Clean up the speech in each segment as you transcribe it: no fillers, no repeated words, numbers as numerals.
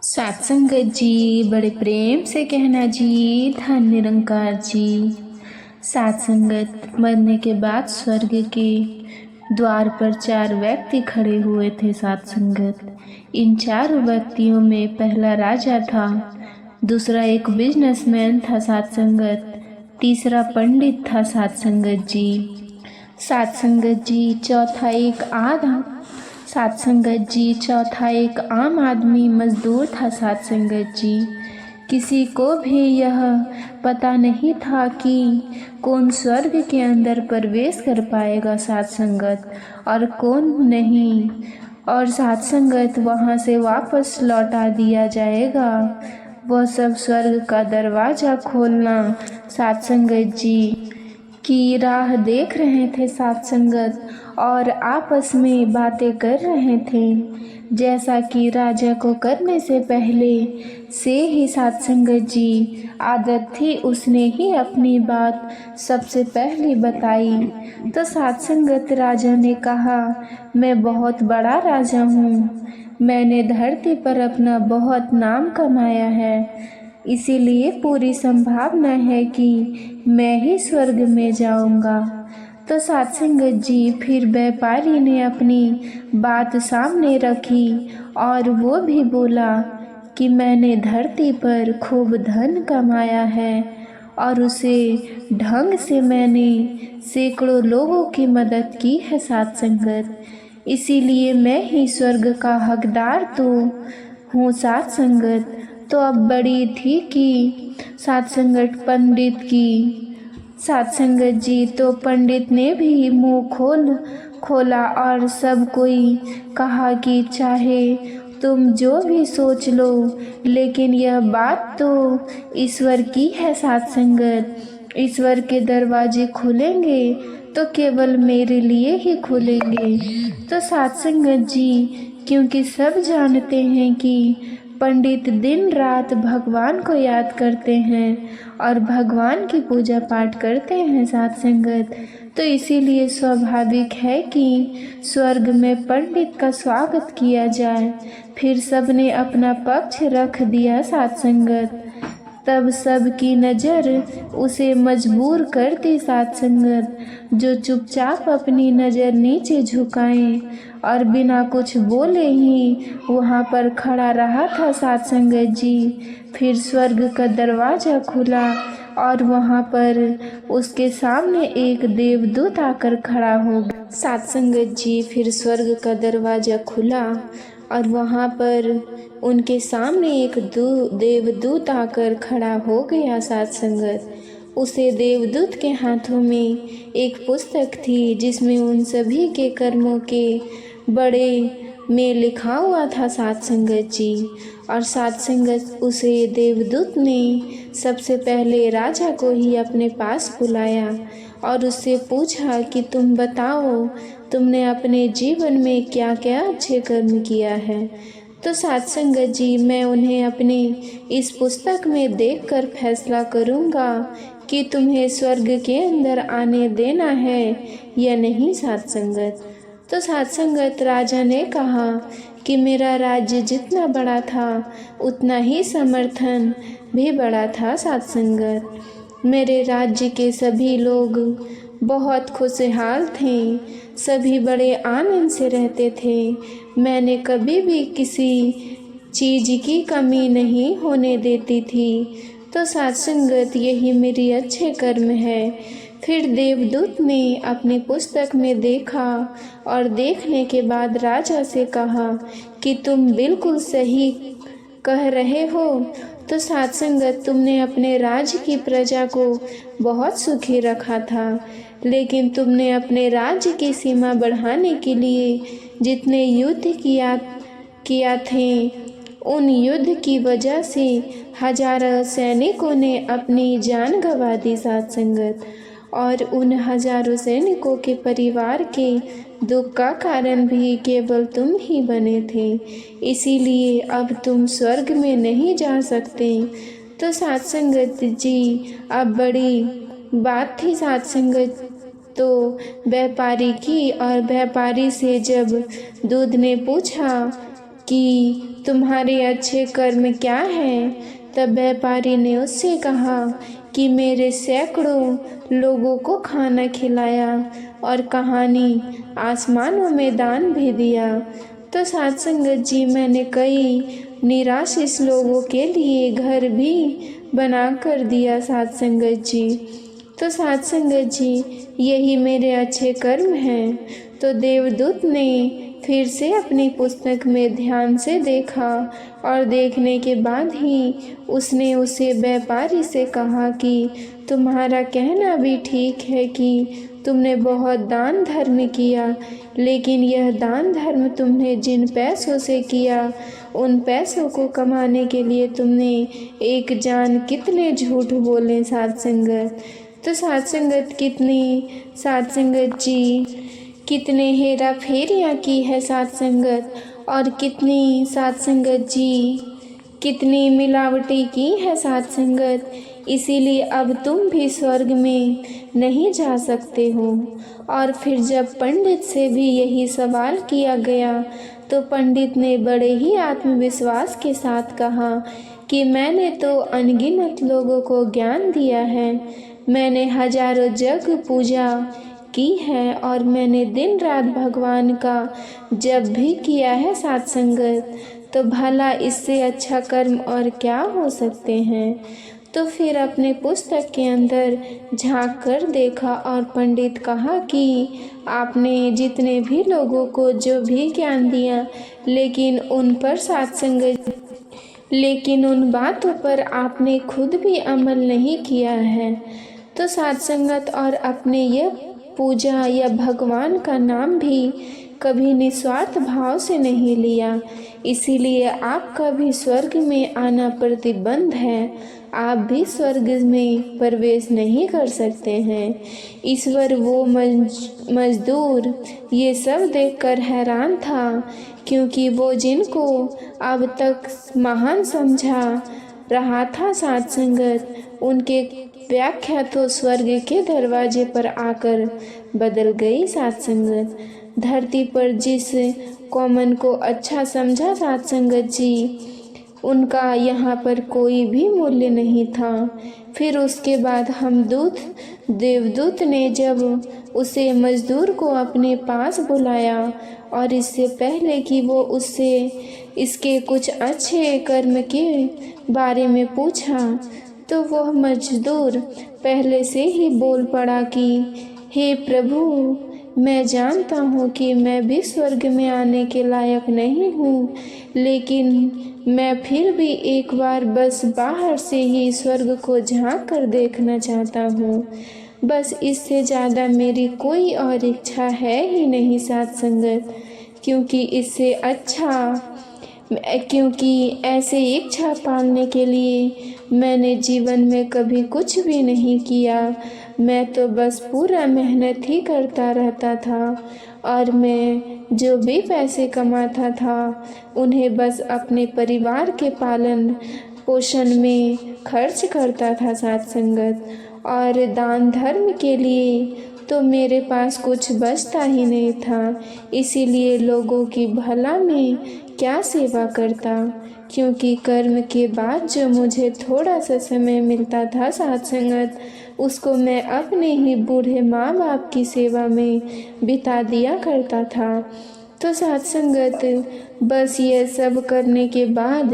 सत्संगत जी बड़े प्रेम से कहना जी, धन निरंकार जी। सत्संगत मरने के बाद स्वर्ग के द्वार पर 4 व्यक्ति खड़े हुए थे। सत्संगत इन 4 व्यक्तियों में पहला राजा था, दूसरा एक बिजनेसमैन था सत्संगत, तीसरा पंडित था सत्संगत जी। सत्संगत जी चौथा एक आम आदमी मजदूर था सत्संगत जी। किसी को भी यह पता नहीं था कि कौन स्वर्ग के अंदर प्रवेश कर पाएगा सत्संगत और कौन नहीं, और सत्संगत वहाँ से वापस लौटा दिया जाएगा। वह सब स्वर्ग का दरवाज़ा खोलना सत्संगत जी की राह देख रहे थे सत्संगत, और आपस में बातें कर रहे थे। जैसा कि राजा को करने से पहले से ही सत्संगत जी आदत थी, उसने ही अपनी बात सबसे पहले बताई। तो सत्संगत राजा ने कहा, मैं बहुत बड़ा राजा हूँ, मैंने धरती पर अपना बहुत नाम कमाया है, इसीलिए पूरी संभावना है कि मैं ही स्वर्ग में जाऊंगा। तो सत्संगत जी फिर व्यापारी ने अपनी बात सामने रखी और वो भी बोला कि मैंने धरती पर खूब धन कमाया है और उसे ढंग से मैंने सैकड़ों लोगों की मदद की है सत्संगत, इसीलिए मैं ही स्वर्ग का हकदार तो हूँ सत्संगत। तो अब बड़ी थी कि सत्संगत जी तो पंडित ने भी मुंह खोला और सब कोई कहा कि चाहे तुम जो भी सोच लो, लेकिन यह बात तो ईश्वर की है सत्संगत। ईश्वर के दरवाजे खुलेंगे तो केवल मेरे लिए ही खुलेंगे। तो सत्संगत जी, क्योंकि सब जानते हैं कि पंडित दिन रात भगवान को याद करते हैं और भगवान की पूजा पाठ करते हैं सत्संगत, तो इसीलिए स्वाभाविक है कि स्वर्ग में पंडित का स्वागत किया जाए। फिर सबने अपना पक्ष रख दिया सत्संगत। तब सबकी नज़र उसे मजबूर कर दी सत्संगत, जो चुपचाप अपनी नज़र नीचे झुकाए और बिना कुछ बोले ही वहाँ पर खड़ा रहा था सत्संगत जी। फिर स्वर्ग का दरवाज़ा खुला और वहाँ पर उसके सामने एक देवदूत आकर खड़ा हो गया। सत्संगत जी फिर स्वर्ग का दरवाज़ा खुला और वहाँ पर उनके सामने एक देवदूत आकर खड़ा हो गया सत्संगत। उसे देवदूत के हाथों में एक पुस्तक थी जिसमें उन सभी के कर्मों के बड़े में लिखा हुआ था सत्संगत जी। और सत्संगत उसे देवदूत ने सबसे पहले राजा को ही अपने पास बुलाया और उससे पूछा कि तुम बताओ, तुमने अपने जीवन में क्या क्या अच्छे कर्म किया है। तो सत्संगत जी, मैं उन्हें अपने इस पुस्तक में देखकर फैसला करूँगा कि तुम्हें स्वर्ग के अंदर आने देना है या नहीं सत्संगत। तो सत्संगत राजा ने कहा कि मेरा राज्य जितना बड़ा था उतना ही समर्थन भी बड़ा था सत्संगत। मेरे राज्य के सभी लोग बहुत खुशहाल थे, सभी बड़े आनंद से रहते थे। मैंने कभी भी किसी चीज़ की कमी नहीं होने देती थी। तो सत्संगत, यही मेरी अच्छे कर्म है। फिर देवदूत ने अपनी पुस्तक में देखा और देखने के बाद राजा से कहा कि तुम बिल्कुल सही कह रहे हो। तो सत्संगत, तुमने अपने राज्य की प्रजा को बहुत सुखी रखा था, लेकिन तुमने अपने राज्य की सीमा बढ़ाने के लिए जितने युद्ध किया थे, उन युद्ध की वजह से हजारों सैनिकों ने अपनी जान गंवा दी सत्संगत, और उन हजारों सैनिकों के परिवार के दुख का कारण भी केवल तुम ही बने थे, इसीलिए अब तुम स्वर्ग में नहीं जा सकते। तो सत्संगत जी, अब बड़ी बात थी सत्संगत तो व्यापारी की, और व्यापारी से जब दूध ने पूछा कि तुम्हारे अच्छे कर्म क्या हैं। तब व्यापारी ने उससे कहा कि मेरे सैकड़ों लोगों को खाना खिलाया और कहानी आसमानों में दान भी दिया। तो साध संगत जी, मैंने कई निराश्रित लोगों के लिए घर भी बना कर दिया साध संगत जी। तो साध संगत जी, यही मेरे अच्छे कर्म हैं। तो देवदूत ने फिर से अपनी पुस्तक में ध्यान से देखा और देखने के बाद ही उसने उसे व्यापारी से कहा कि तुम्हारा कहना भी ठीक है कि तुमने बहुत दान धर्म किया, लेकिन यह दान धर्म तुमने जिन पैसों से किया, उन पैसों को कमाने के लिए तुमने एक जान कितने झूठ बोले साध संगत। तो साध संगत जी, कितने हेरा फेरियाँ की है साध संगत, और कितनी साध संगत जी, कितनी मिलावटी की है साध संगत। इसीलिए अब तुम भी स्वर्ग में नहीं जा सकते हो। और फिर जब पंडित से भी यही सवाल किया गया तो पंडित ने बड़े ही आत्मविश्वास के साथ कहा कि मैंने तो अनगिनत लोगों को ज्ञान दिया है, मैंने हजारों जग पूजा की है और मैंने दिन रात भगवान का जप भी किया है साध संगत। तो भला इससे अच्छा कर्म और क्या हो सकते हैं। तो फिर अपने पुस्तक के अंदर झांक कर देखा और पंडित कहा कि आपने जितने भी लोगों को जो भी ज्ञान दिया, लेकिन उन बातों पर आपने खुद भी अमल नहीं किया है। तो साध संगत, और अपने यह पूजा या भगवान का नाम भी कभी निस्वार्थ भाव से नहीं लिया, इसीलिए आपका भी स्वर्ग में आना प्रतिबंध है, आप भी स्वर्ग में प्रवेश नहीं कर सकते हैं। ईश्वर वो मजदूर ये सब देखकर हैरान था, क्योंकि वो जिनको अब तक महान समझा रहा था साध संगत, उनके व्याख्या तो स्वर्ग के दरवाजे पर आकर बदल गई साध संगत। धरती पर जिस कौमन को अच्छा समझा साध संगत जी, उनका यहाँ पर कोई भी मूल्य नहीं था। फिर उसके बाद देवदूत ने जब उसे मजदूर को अपने पास बुलाया और इससे पहले कि वो उससे इसके कुछ अच्छे कर्म के बारे में पूछा, तो वह मजदूर पहले से ही बोल पड़ा कि हे प्रभु, मैं जानता हूँ कि मैं भी स्वर्ग में आने के लायक नहीं हूँ, लेकिन मैं फिर भी एक बार बस बाहर से ही स्वर्ग को झांक कर देखना चाहता हूँ। बस इससे ज़्यादा मेरी कोई और इच्छा है ही नहीं साध संगत, क्योंकि ऐसे इच्छा पालने के लिए मैंने जीवन में कभी कुछ भी नहीं किया। मैं तो बस पूरा मेहनत ही करता रहता था और मैं जो भी पैसे कमाता था उन्हें बस अपने परिवार के पालन पोषण में खर्च करता था साध संगत, और दान धर्म के लिए तो मेरे पास कुछ बचता ही नहीं था। इसीलिए लोगों की भला में क्या सेवा करता, क्योंकि कर्म के बाद जो मुझे थोड़ा सा समय मिलता था साध संगत, उसको मैं अपने ही बूढ़े माँ बाप की सेवा में बिता दिया करता था। तो साध संगत, बस ये सब करने के बाद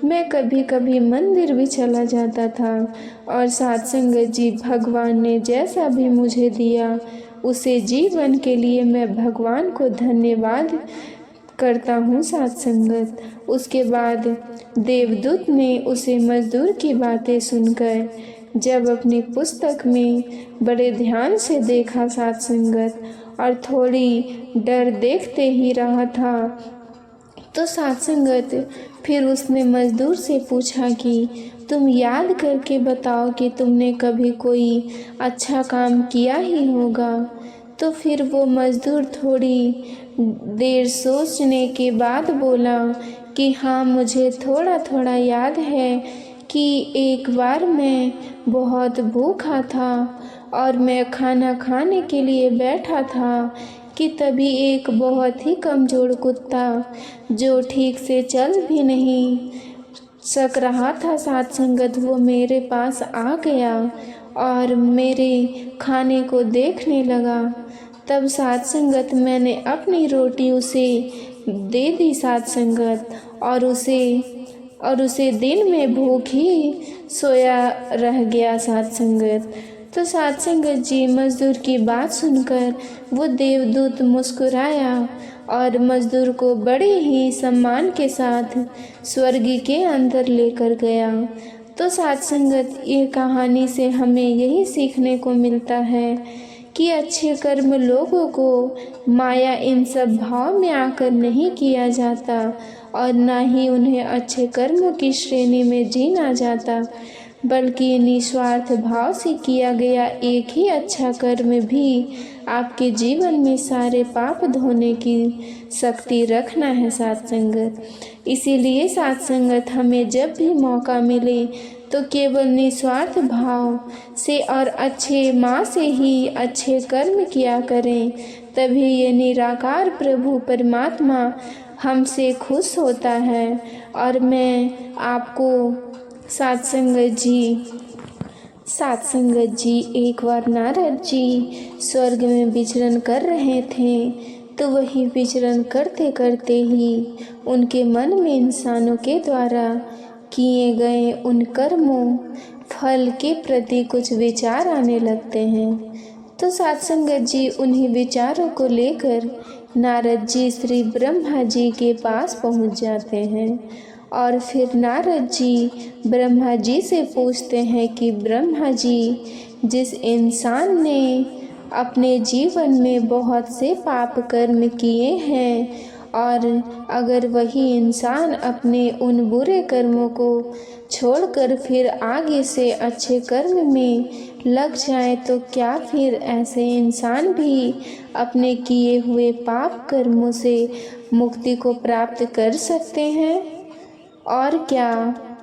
मैं कभी कभी मंदिर भी चला जाता था, और साध संगत जी, भगवान ने जैसा भी मुझे दिया उसे जीवन के लिए मैं भगवान को धन्यवाद करता हूँ साध संगत। उसके बाद देवदूत ने उसे मजदूर की बातें सुनकर जब अपनी पुस्तक में बड़े ध्यान से देखा साध संगत, और थोड़ी डर देखते ही रहा था, तो साध संगत फिर उसने मजदूर से पूछा कि तुम याद करके बताओ कि तुमने कभी कोई अच्छा काम किया ही होगा। तो फिर वो मजदूर थोड़ी देर सोचने के बाद बोला कि हाँ, मुझे थोड़ा थोड़ा याद है कि एक बार मैं बहुत भूखा था और मैं खाना खाने के लिए बैठा था कि तभी एक बहुत ही कमज़ोर कुत्ता, जो ठीक से चल भी नहीं सक रहा था साथ संगत, वो मेरे पास आ गया और मेरे खाने को देखने लगा। तब साथ संगत मैंने अपनी रोटी उसे दे दी साथ संगत, और उसे दिन में भूख ही सोया रह गया साथ संगत। तो साथ संगत जी, मज़दूर की बात सुनकर वो देवदूत मुस्कुराया और मज़दूर को बड़े ही सम्मान के साथ स्वर्ग के अंदर लेकर गया। तो साथ संगत, ये कहानी से हमें यही सीखने को मिलता है कि अच्छे कर्म लोगों को माया इन सब भाव में आकर नहीं किया जाता, और ना ही उन्हें अच्छे कर्मों की श्रेणी में जीना जाता, बल्कि निस्वार्थ भाव से किया गया एक ही अच्छा कर्म भी आपके जीवन में सारे पाप धोने की शक्ति रखना है साथ संगत। इसीलिए साथ संगत, हमें जब भी मौका मिले तो केवल निस्वार्थ भाव से और अच्छे माँ से ही अच्छे कर्म किया करें, तभी ये निराकार प्रभु परमात्मा हमसे खुश होता है। और मैं आपको साथ संगत जी, एक बार नारद जी स्वर्ग में विचरण कर रहे थे, तो वही विचरण करते करते ही उनके मन में इंसानों के द्वारा किए गए उन कर्मों फल के प्रति कुछ विचार आने लगते हैं। तो साथ संगत जी, उन्हीं विचारों को लेकर नारद जी श्री ब्रह्मा जी के पास पहुंच जाते हैं, और फिर नारद जी ब्रह्मा जी से पूछते हैं कि ब्रह्मा जी, जिस इंसान ने अपने जीवन में बहुत से पाप कर्म किए हैं, और अगर वही इंसान अपने उन बुरे कर्मों को छोड़कर फिर आगे से अच्छे कर्म में लग जाए, तो क्या फिर ऐसे इंसान भी अपने किए हुए पाप कर्मों से मुक्ति को प्राप्त कर सकते हैं? और क्या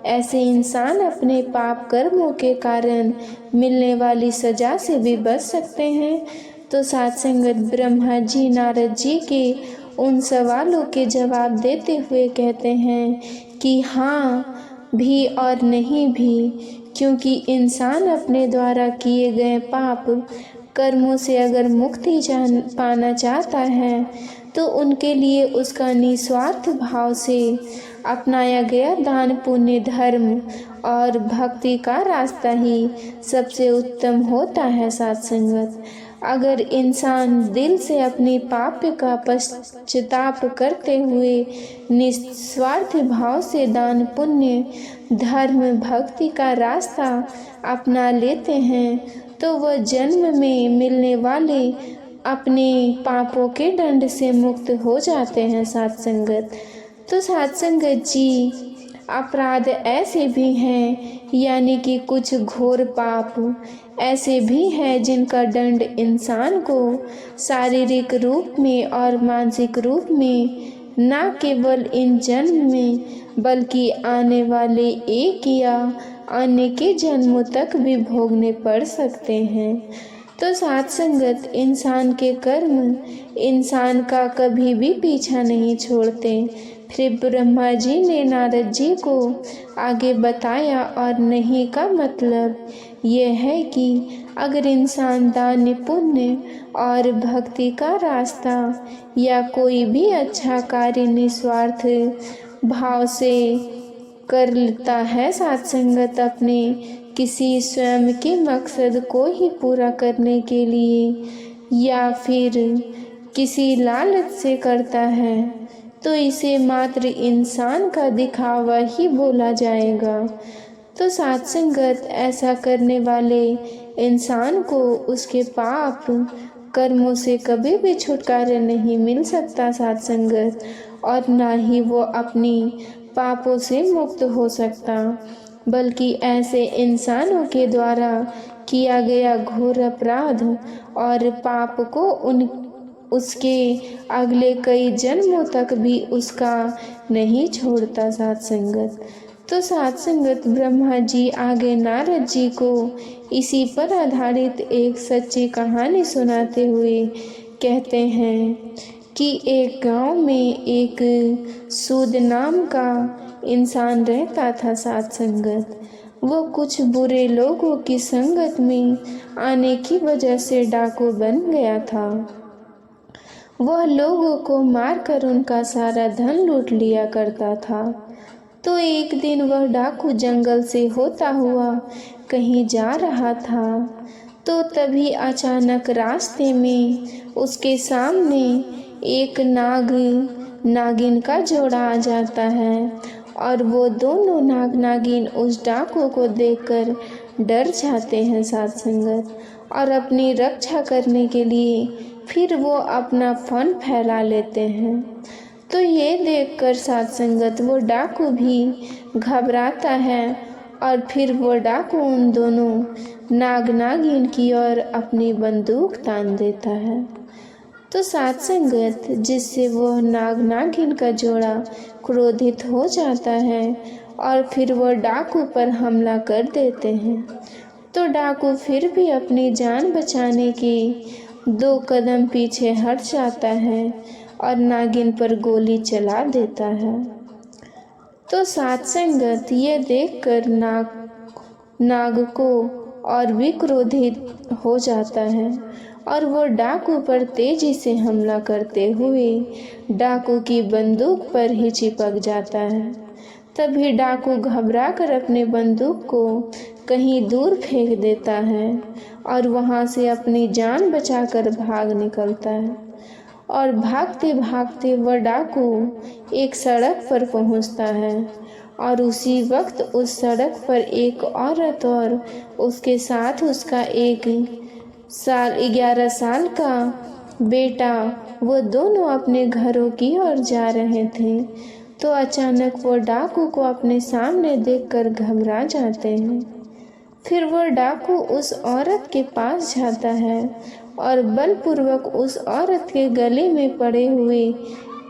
ऐसे इंसान अपने पाप कर्मों के कारण मिलने वाली सज़ा से भी बच सकते हैं? तो साथ संगत, ब्रह्मा जी नारद जी के उन सवालों के जवाब देते हुए कहते हैं कि हाँ भी और नहीं भी, क्योंकि इंसान अपने द्वारा किए गए पाप कर्मों से अगर मुक्ति पाना चाहता है, तो उनके लिए उसका निस्वार्थ भाव से अपनाया गया दान पुण्य धर्म और भक्ति का रास्ता ही सबसे उत्तम होता है साथ संगत। अगर इंसान दिल से अपनी पाप का पश्चाताप करते हुए निस्वार्थ भाव से दान पुण्य धर्म भक्ति का रास्ता अपना लेते हैं, तो वह जन्म में मिलने वाले अपने पापों के दंड से मुक्त हो जाते हैं साथ संगत। तो साथ संगत जी, अपराध ऐसे भी हैं, यानी कि कुछ घोर पाप ऐसे भी हैं जिनका दंड इंसान को शारीरिक रूप में और मानसिक रूप में न केवल इन जन्म में बल्कि आने वाले एक या अन्य के जन्मों तक भी भोगने पड़ सकते हैं। तो साथ संगत, इंसान के कर्म इंसान का कभी भी पीछा नहीं छोड़ते। फिर ब्रह्मा जी ने नारद जी को आगे बताया, और नहीं का मतलब यह है कि अगर इंसान दान पुण्य और भक्ति का रास्ता या कोई भी अच्छा कार्य निस्वार्थ भाव से कर लेता है साथ संगत, अपने किसी स्वयं के मकसद को ही पूरा करने के लिए या फिर किसी लालच से करता है, तो इसे मात्र इंसान का दिखावा ही बोला जाएगा। तो साथ संगत, ऐसा करने वाले इंसान को उसके पाप कर्मों से कभी भी छुटकारा नहीं मिल सकता साथ संगत, और ना ही वो अपनी पापों से मुक्त हो सकता, बल्कि ऐसे इंसानों के द्वारा किया गया घोर अपराध और पाप को उसके अगले कई जन्मों तक भी उसका नहीं छोड़ता साथ संगत। तो साथ संगत, ब्रह्मा जी आगे नारद जी को इसी पर आधारित एक सच्ची कहानी सुनाते हुए कहते हैं कि एक गांव में एक सूद नाम का इंसान रहता था साथ संगत। वो कुछ बुरे लोगों की संगत में आने की वजह से डाकू बन गया था। वह लोगों को मारकर उनका सारा धन लूट लिया करता था। तो एक दिन वह डाकू जंगल से होता हुआ कहीं जा रहा था, तो तभी अचानक रास्ते में उसके सामने एक नागिन का जोड़ा आ जाता है और वो दोनों नागिन उस डाकू को देखकर डर जाते हैं साथ संगत, और अपनी रक्षा करने के लिए फिर वो अपना फन फैला लेते हैं। तो ये देखकर साथ संगत वो डाकू भी घबराता है और फिर वो डाकू उन दोनों नागिन की ओर अपनी बंदूक तान देता है। तो साथ संगत जिससे वो नागिन का जोड़ा क्रोधित हो जाता है और फिर वो डाकू पर हमला कर देते हैं। तो डाकू फिर भी अपनी जान बचाने के 2 कदम पीछे हट जाता है और नागिन पर गोली चला देता है। तो साथ संगत ये देखकर नाग को और भी क्रोधित हो जाता है और वो डाकू पर तेजी से हमला करते हुए डाकू की बंदूक पर ही चिपक जाता है। तभी डाकू घबराकर अपने बंदूक को कहीं दूर फेंक देता है और वहां से अपनी जान बचाकर भाग निकलता है। और भागते भागते वह डाकू एक सड़क पर पहुंचता है और उसी वक्त उस सड़क पर एक औरत और उसके साथ उसका 11 साल का बेटा, वो दोनों अपने घरों की ओर जा रहे थे। तो अचानक वो डाकू को अपने सामने देखकर घबरा जाते हैं। फिर वो डाकू उस औरत के पास जाता है और बलपूर्वक उस औरत के गले में पड़े हुए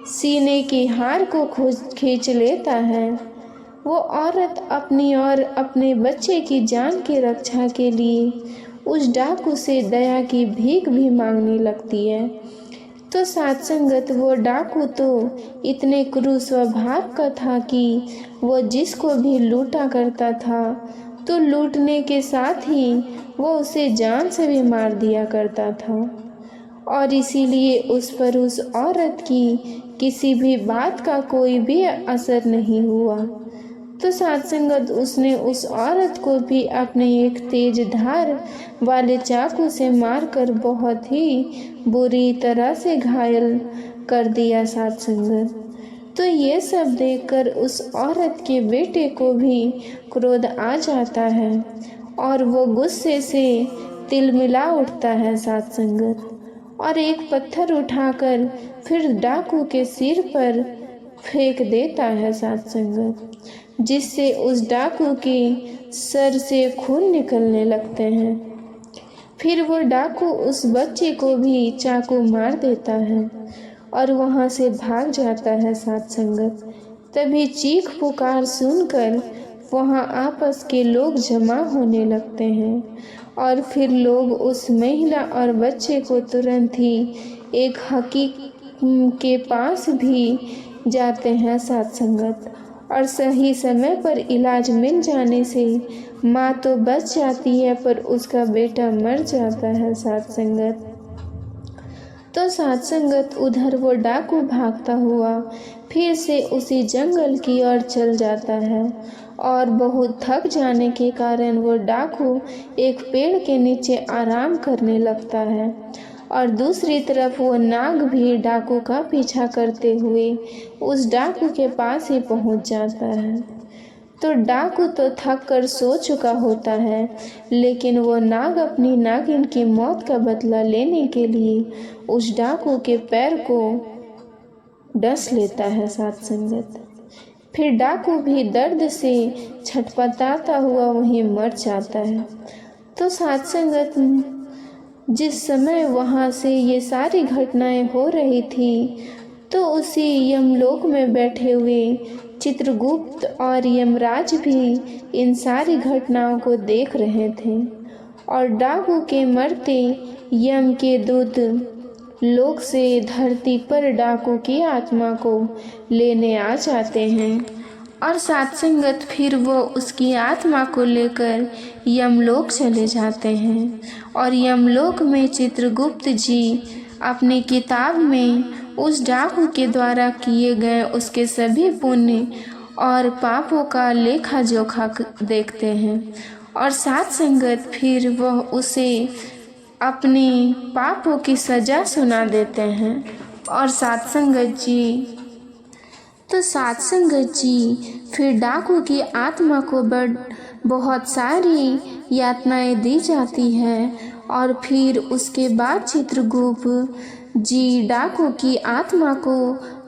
सीने के हार को खींच लेता है। वो औरत अपनी और अपने बच्चे की जान की रक्षा के लिए उस डाकू से दया की भीख भी मांगने लगती है। तो साथ संगत वो डाकू तो इतने क्रूर स्वभाव का था कि वो जिसको भी लूटा करता था तो लूटने के साथ ही वो उसे जान से भी मार दिया करता था, और इसीलिए उस पर उस औरत की किसी भी बात का कोई भी असर नहीं हुआ। तो साथ संगत उसने उस औरत को भी अपने एक तेज धार वाले चाकू से मारकर बहुत ही बुरी तरह से घायल कर दिया साथ संगत। तो ये सब देखकर उस औरत के बेटे को भी क्रोध आ जाता है और वो गुस्से से तिलमिला उठता है साथ संगत, और एक पत्थर उठाकर फिर डाकू के सिर पर फेंक देता है साथ संगत, जिससे उस डाकू के सर से खून निकलने लगते हैं। फिर वो डाकू उस बच्चे को भी चाकू मार देता है और वहां से भाग जाता है साथ संगत। तभी चीख पुकार सुनकर वहां आपस के लोग जमा होने लगते हैं और फिर लोग उस महिला और बच्चे को तुरंत ही एक हकीम के पास भी जाते हैं साथ संगत, और सही समय पर इलाज मिल जाने से माँ तो बच जाती है पर उसका बेटा मर जाता है साथ संगत। तो साथ संगत उधर वो डाकू भागता हुआ फिर से उसी जंगल की ओर चल जाता है, और बहुत थक जाने के कारण वो डाकू एक पेड़ के नीचे आराम करने लगता है, और दूसरी तरफ वो नाग भी डाकू का पीछा करते हुए उस डाकू के पास ही पहुंच जाता है। तो डाकू तो थक कर सो चुका होता है, लेकिन वो नाग अपनी नागिन की मौत का बदला लेने के लिए उस डाकू के पैर को डस लेता है साथ संगत। फिर डाकू भी दर्द से छटपटाता हुआ वहीं मर जाता है। तो साथ संगत जिस समय वहाँ से ये सारी घटनाएं हो रही थी, तो उसी यमलोक में बैठे हुए चित्रगुप्त और यमराज भी इन सारी घटनाओं को देख रहे थे, और डाकू के मरते यम के दूत लोक से धरती पर डाकू की आत्मा को लेने आ जाते हैं और सात संगत फिर वो उसकी आत्मा को लेकर यमलोक चले जाते हैं। और यमलोक में चित्रगुप्त जी अपनी किताब में उस डाकू के द्वारा किए गए उसके सभी पुण्य और पापों का लेखा जोखा देखते हैं और सात संगत फिर वह उसे अपने पापों की सज़ा सुना देते हैं। और सात संगत जी फिर डाकू की आत्मा को बहुत सारी यातनाएं दी जाती है और फिर उसके बाद चित्रगुप्त जी डाकू की आत्मा को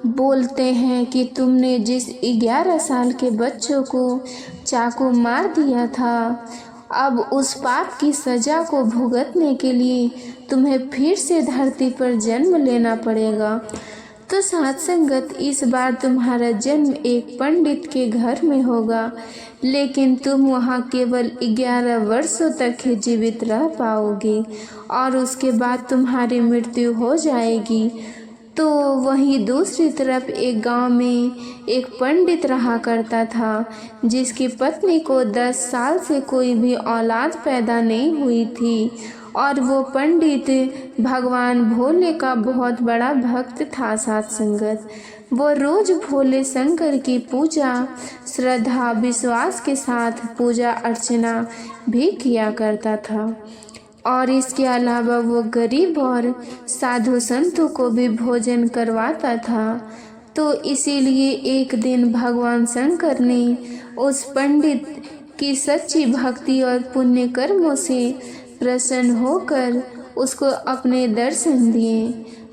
बोलते हैं कि तुमने जिस 11 साल के बच्चों को चाकू मार दिया था, अब उस पाप की सज़ा को भुगतने के लिए तुम्हें फिर से धरती पर जन्म लेना पड़ेगा। तो सात संगत, इस बार तुम्हारा जन्म एक पंडित के घर में होगा, लेकिन तुम वहाँ केवल 11 वर्षों तक ही जीवित रह पाओगे और उसके बाद तुम्हारी मृत्यु हो जाएगी। तो वहीं दूसरी तरफ एक गांव में एक पंडित रहा करता था, जिसकी पत्नी को 10 साल से कोई भी औलाद पैदा नहीं हुई थी और वो पंडित भगवान भोले का बहुत बड़ा भक्त था। सात संगत, वो रोज भोले शंकर की पूजा श्रद्धा विश्वास के साथ पूजा अर्चना भी किया करता था और इसके अलावा वो गरीब और साधु संतों को भी भोजन करवाता था। तो इसीलिए एक दिन भगवान शंकर ने उस पंडित की सच्ची भक्ति और पुण्य कर्मों से प्रसन्न होकर उसको अपने दर्शन दिए।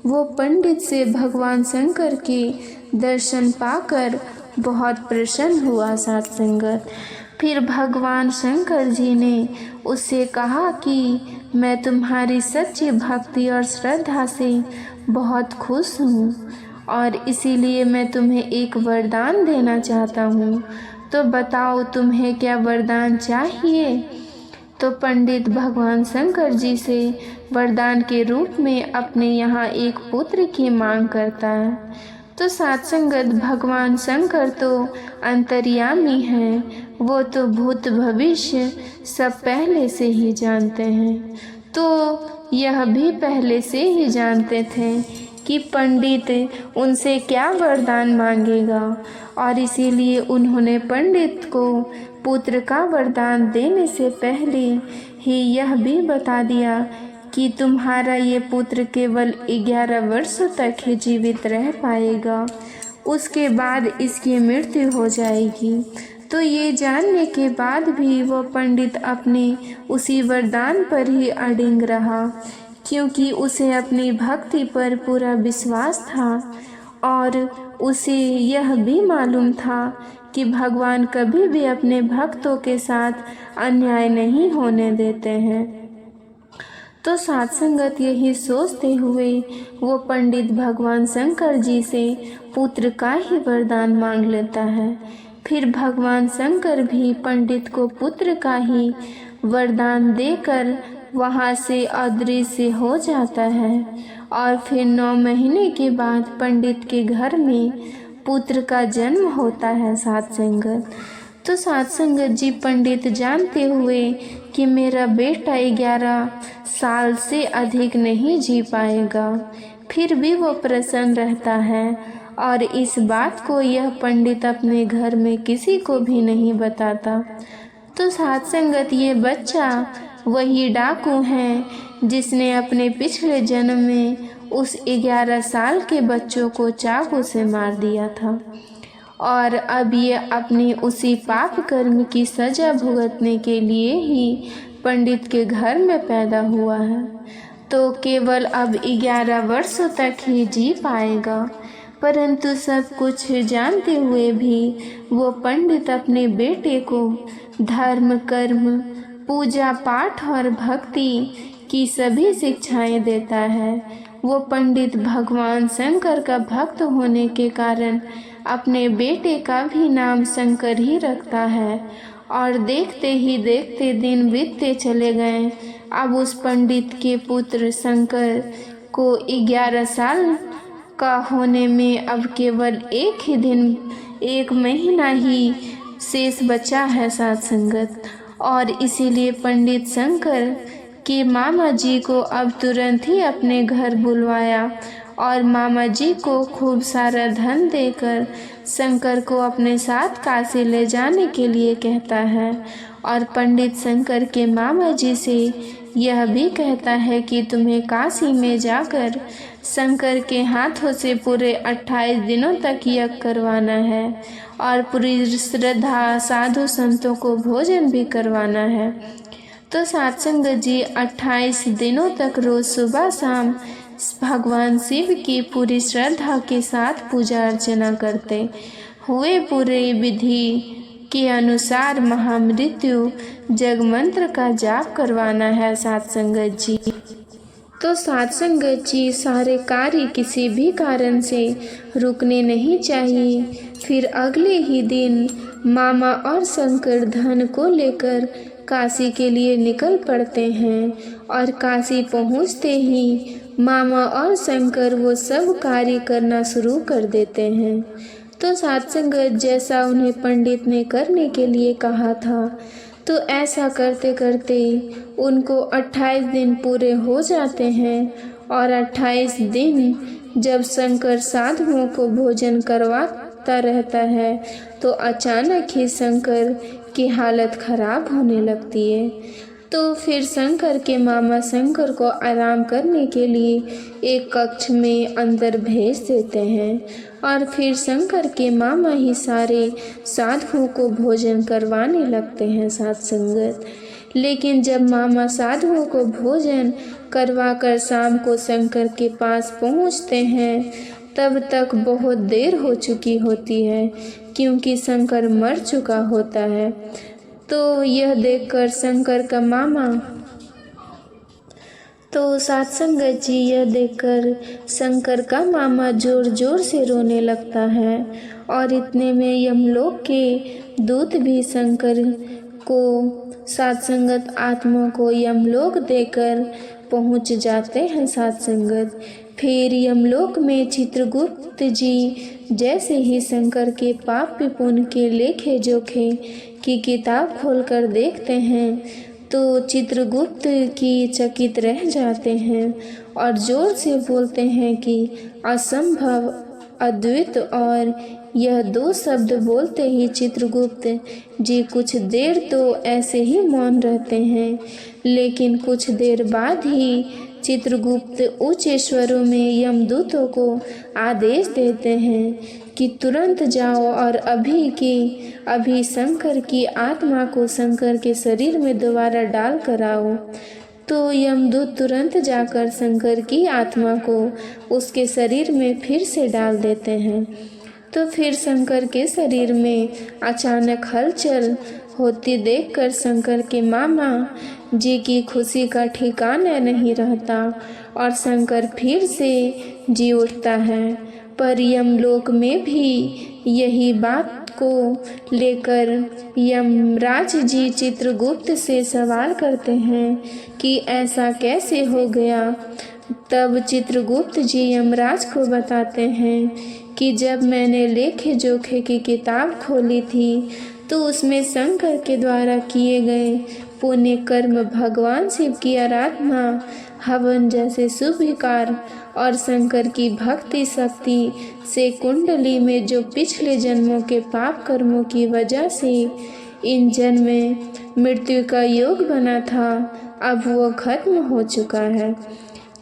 वो पंडित से भगवान शंकर के दर्शन पाकर बहुत प्रसन्न हुआ। सात संगत, फिर भगवान शंकर जी ने उससे कहा कि मैं तुम्हारी सच्ची भक्ति और श्रद्धा से बहुत खुश हूँ और इसीलिए मैं तुम्हें एक वरदान देना चाहता हूँ। तो बताओ तुम्हें क्या वरदान चाहिए। तो पंडित भगवान शंकर जी से वरदान के रूप में अपने यहाँ एक पुत्र की मांग करता है। तो सात संगत, भगवान शंकर तो अंतर्यामी हैं, वो तो भूत भविष्य सब पहले से ही जानते हैं। तो यह भी पहले से ही जानते थे कि पंडित उनसे क्या वरदान मांगेगा और इसीलिए उन्होंने पंडित को पुत्र का वरदान देने से पहले ही यह भी बता दिया कि तुम्हारा ये पुत्र केवल 11 वर्षों तक ही जीवित रह पाएगा, उसके बाद इसकी मृत्यु हो जाएगी। तो ये जानने के बाद भी वह पंडित अपने उसी वरदान पर ही अडिग रहा, क्योंकि उसे अपनी भक्ति पर पूरा विश्वास था और उसे यह भी मालूम था कि भगवान कभी भी अपने भक्तों के साथ अन्याय नहीं होने देते हैं। तो सात संगत, यही सोचते हुए वो पंडित भगवान शंकर जी से पुत्र का ही वरदान मांग लेता है। फिर भगवान शंकर भी पंडित को पुत्र का ही वरदान देकर वहाँ से अदृश्य हो जाता है और फिर 9 महीने के बाद पंडित के घर में पुत्र का जन्म होता है। सात संगत, तो सात संगत जी, पंडित जानते हुए कि मेरा बेटा 11 साल से अधिक नहीं जी पाएगा, फिर भी वो प्रसन्न रहता है और इस बात को यह पंडित अपने घर में किसी को भी नहीं बताता। तो सात संगत, ये बच्चा वही डाकू है जिसने अपने पिछले जन्म में उस 11 साल के बच्चों को चाकू से मार दिया था और अब ये अपनी उसी पाप कर्म की सज़ा भुगतने के लिए ही पंडित के घर में पैदा हुआ है। तो केवल अब 11 वर्षों तक ही जी पाएगा, परंतु सब कुछ जानते हुए भी वो पंडित अपने बेटे को धर्म कर्म पूजा पाठ और भक्ति की सभी शिक्षाएं देता है। वो पंडित भगवान शंकर का भक्त होने के कारण अपने बेटे का भी नाम शंकर ही रखता है और देखते ही देखते दिन बीतते चले गए। अब उस पंडित के पुत्र शंकर को 11 साल का होने में अब केवल एक ही दिन, 1 महीना ही शेष बचा है साध संगत। और इसीलिए पंडित शंकर के मामा जी को अब तुरंत ही अपने घर बुलवाया और मामा जी को खूब सारा धन देकर शंकर को अपने साथ काशी ले जाने के लिए कहता है। और पंडित शंकर के मामा जी से यह भी कहता है कि तुम्हें काशी में जाकर शंकर के हाथों से पूरे 28 दिनों तक यज्ञ करवाना है और पूरी श्रद्धा साधु संतों को भोजन भी करवाना है। तो साध संगत जी 28 दिनों तक रोज सुबह शाम भगवान शिव की पूरी श्रद्धा के साथ पूजा अर्चना करते हुए पूरे विधि के अनुसार महामृत्यु जगमंत्र का जाप करवाना है साध संगत जी। तो साध संगत जी सारे कार्य किसी भी कारण से रुकने नहीं चाहिए। फिर अगले ही दिन मामा और शंकर धन को लेकर काशी के लिए निकल पड़ते हैं और काशी पहुंचते ही मामा और शंकर वो सब कार्य करना शुरू कर देते हैं। तो साध संगत जैसा उन्हें पंडित ने करने के लिए कहा था, तो ऐसा करते करते उनको 28 दिन पूरे हो जाते हैं। और 28 दिन जब शंकर साधुओं को भोजन करवाता रहता है तो अचानक ही शंकर की हालत खराब होने लगती है। तो फिर शंकर के मामा शंकर को आराम करने के लिए एक कक्ष में अंदर भेज देते हैं और फिर शंकर के मामा ही सारे साधुओं को भोजन करवाने लगते हैं साध संगत। लेकिन जब मामा साधुओं को भोजन करवाकर शाम को शंकर के पास पहुंचते हैं तब तक बहुत देर हो चुकी होती है क्योंकि शंकर मर चुका होता है। तो यह देखकर शंकर का मामा तो साध संगत जी यह देखकर शंकर का मामा जोर जोर से रोने लगता है। और इतने में यमलोक के दूत भी शंकर को साध संगत आत्मा को यमलोक देकर पहुंच जाते हैं साध संगत। फिर यमलोक में चित्रगुप्त जी जैसे ही शंकर के पाप पुण्य के लेखे जोखे की किताब खोलकर देखते हैं तो चित्रगुप्त की चकित रह जाते हैं और जोर से बोलते हैं कि असंभव, अद्वित। और यह 2 शब्द बोलते ही चित्रगुप्त जी कुछ देर तो ऐसे ही मौन रहते हैं, लेकिन कुछ देर बाद ही चित्रगुप्त उच्च स्वरों में यमदूतों को आदेश देते हैं कि तुरंत जाओ और अभी की अभी शंकर की आत्मा को शंकर के शरीर में दोबारा डाल कर आओ। तो यमदूत तुरंत जाकर शंकर की आत्मा को उसके शरीर में फिर से डाल देते हैं। तो फिर शंकर के शरीर में अचानक हलचल होती देखकर शंकर के मामा जी की खुशी का ठिकाना नहीं रहता और शंकर फिर से जी उठता है। पर यमलोक में भी यही बात को लेकर यमराज जी चित्रगुप्त से सवाल करते हैं कि ऐसा कैसे हो गया। तब चित्रगुप्त जी यमराज को बताते हैं कि जब मैंने लेखे जोखे की किताब खोली थी तो उसमें शंकर के द्वारा किए गए पुण्य कर्म, भगवान शिव की आराधना, हवन जैसे शुभ कार्य और शंकर की भक्ति शक्ति से कुंडली में जो पिछले जन्मों के पाप कर्मों की वजह से इन जन्म में मृत्यु का योग बना था, अब वो खत्म हो चुका है।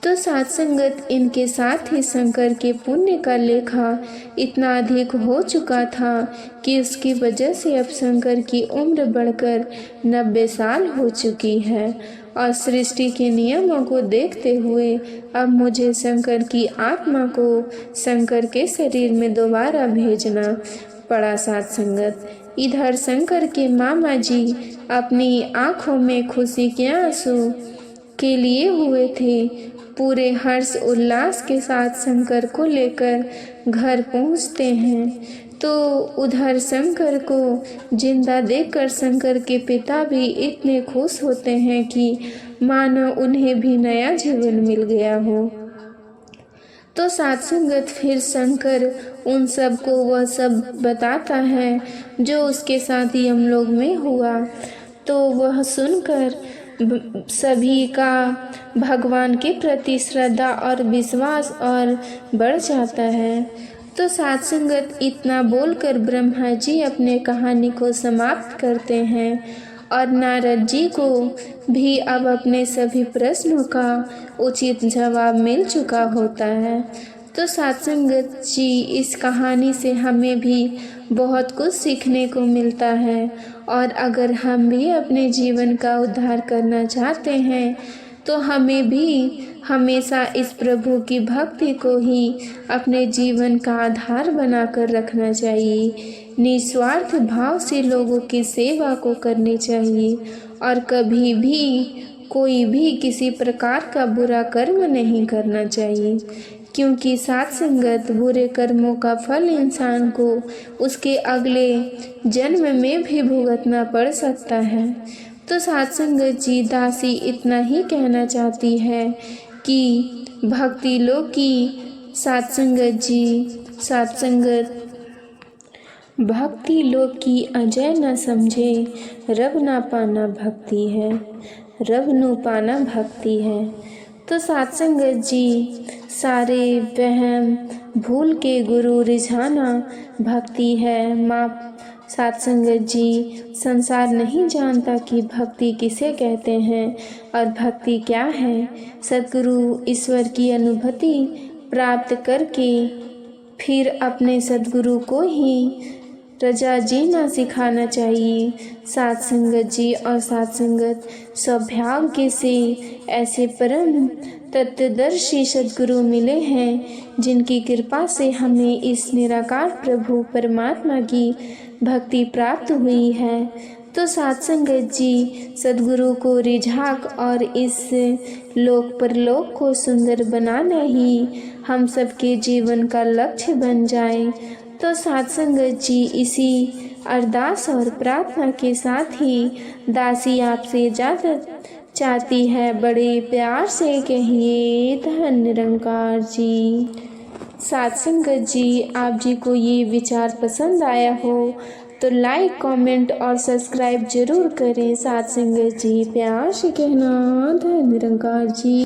तो साध संगत इनके साथ ही शंकर के पुण्य का लेखा इतना अधिक हो चुका था कि उसकी वजह से अब शंकर की उम्र बढ़कर 90 साल हो चुकी है। और सृष्टि के नियमों को देखते हुए अब मुझे शंकर की आत्मा को शंकर के शरीर में दोबारा भेजना पड़ा साध संगत। इधर शंकर के मामा जी अपनी आँखों में खुशी के आंसू के लिए हुए थे। पूरे हर्ष उल्लास के साथ शंकर को लेकर घर पहुंचते हैं। तो उधर शंकर को जिंदा देखकर शंकर के पिता भी इतने खुश होते हैं कि मानो उन्हें भी नया जीवन मिल गया हो। तो सात संगत फिर शंकर उन सब को वह सब बताता है जो उसके साथ यमलोक में हुआ। तो वह सुनकर सभी का भगवान के प्रति श्रद्धा और विश्वास और बढ़ जाता है। तो सात संगत इतना बोलकर ब्रह्मा जी अपने कहानी को समाप्त करते हैं और नारद जी को भी अब अपने सभी प्रश्नों का उचित जवाब मिल चुका होता है। तो सात संगत जी इस कहानी से हमें भी बहुत कुछ सीखने को मिलता है और अगर हम भी अपने जीवन का उद्धार करना चाहते हैं तो हमें भी हमेशा इस प्रभु की भक्ति को ही अपने जीवन का आधार बनाकर रखना चाहिए। निस्वार्थ भाव से लोगों की सेवा को करनी चाहिए और कभी भी कोई भी किसी प्रकार का बुरा कर्म नहीं करना चाहिए, क्योंकि सात संगत बुरे कर्मों का फल इंसान को उसके अगले जन्म में भी भुगतना पड़ सकता है। तो सात संगत जी दासी इतना ही कहना चाहती है कि भक्ति लोग की सात संगत भक्ति लोग की अजय न समझे, रब ना पाना भक्ति है, रब नु पाना भक्ति है। तो सात संगत जी सारे वहम भूल के गुरु रिझाना भक्ति है। माँ सात संगत जी संसार नहीं जानता कि भक्ति किसे कहते हैं और भक्ति क्या है। सद्गुरु ईश्वर की अनुभूति प्राप्त करके फिर अपने सद्गुरु को ही रजा जीना सिखाना चाहिए। सात संगत जी और सात संगत सौभाग्य से ऐसे परम तत्वदर्शी सद्गुरु मिले हैं जिनकी कृपा से हमें इस निराकार प्रभु परमात्मा की भक्ति प्राप्त हुई है। तो सात संगत जी सद्गुरु को रिझाक और इस लोक परलोक को सुंदर बनाना ही हम सबके जीवन का लक्ष्य बन जाए। तो सात संगत जी इसी अरदास और प्रार्थना के साथ ही दासी आपसे इजाज़त चाहती है। बड़े प्यार से कहिए धन निरंकार जी। सात संगत जी आप जी को ये विचार पसंद आया हो तो लाइक कमेंट और सब्सक्राइब जरूर करें। सात संगत जी प्यार से कहना धन निरंकार जी।